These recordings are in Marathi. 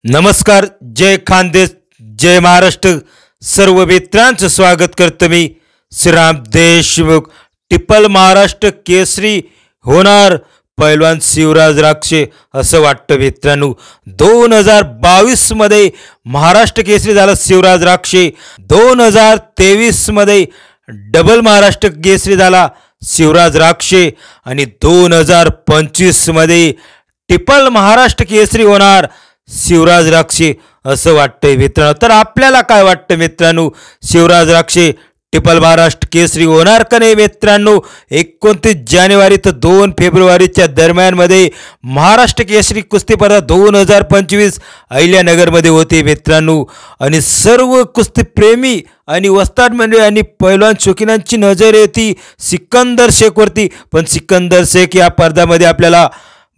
नमस्कार. जय खानदेश, जय महाराष्ट्र. सर्व मित्रांचं स्वागत करतो मी श्रीराम देशमुख. टिपल महाराष्ट्र केसरी होणार पैलवान शिवराज राक्षे असं वाटतं मित्रांनो. 2022 मध्ये महाराष्ट्र केसरी झाला शिवराज राक्षे. 2023 मध्ये डबल महाराष्ट्र केसरी झाला शिवराज राक्षे आणि 2025 मध्ये टिपल महाराष्ट्र केसरी होणार शिवराज राक्षे असं वाटतंय मित्रांनो. तर आपल्याला काय वाटतं मित्रांनो, शिवराज राक्षे टिपल महाराष्ट्र केसरी होणार का नाही मित्रांनो? 29 जानेवारी तर 2 फेब्रुवारीच्या दरम्यानमध्ये महाराष्ट्र केसरी कुस्ती स्पर्धा 2025 अहिल्यानगरमध्ये होते मित्रांनो. आणि सर्व कुस्तीप्रेमी आणि वस्ताद मंडळी आणि पैलवान शौकीनांची नजर येते सिकंदर शेखवरती. पण सिकंदर शेख या स्पर्धामध्ये आपल्याला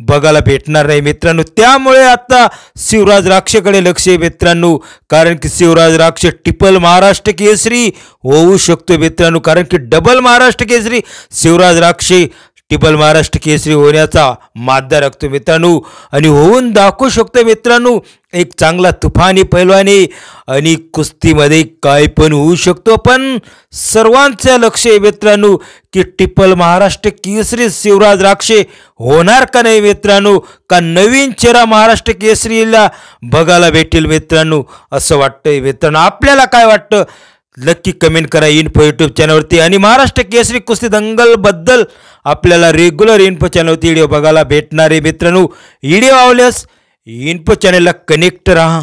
बघायला भेटणार नाही मित्रांनो. त्यामुळे आता शिवराज राक्षेकडे लक्ष आहे मित्रांनो. कारण की शिवराज राक्षे टिपल महाराष्ट्र केसरी होऊ शकतो मित्रांनो. कारण की डबल महाराष्ट्र केसरी शिवराज राक्षे टिपल महाराष्ट्र केसरी होण्याचा माद्दा राखतो मित्रांनो. आणि होऊन दाखवू शकतो मित्रांनो. एक चांगला तुफानी पैलवानी आणि कुस्तीमध्ये काय पण होऊ शकतो. पण सर्वांचं लक्ष आहे मित्रांनो की टिपल महाराष्ट्र केसरी शिवराज राक्षे होणार का नाही मित्रांनो, का नवीन चेहरा महाराष्ट्र केसरीला बघायला भेटेल मित्रांनो असं वाटतंय मित्रांनो. आपल्याला काय वाटतं नक्की कमेंट करा इन्फो यूट्यूब चॅनलवरती. आणि महाराष्ट्र केसरी कुस्ती दंगलबद्दल आपल्याला रेग्युलर इन्फो चॅनलवरती व्हिडिओ बघायला भेटणार आहे मित्रांनो. व्हिडिओ आवडल्यास इन्फो चॅनलला कनेक्ट राहा.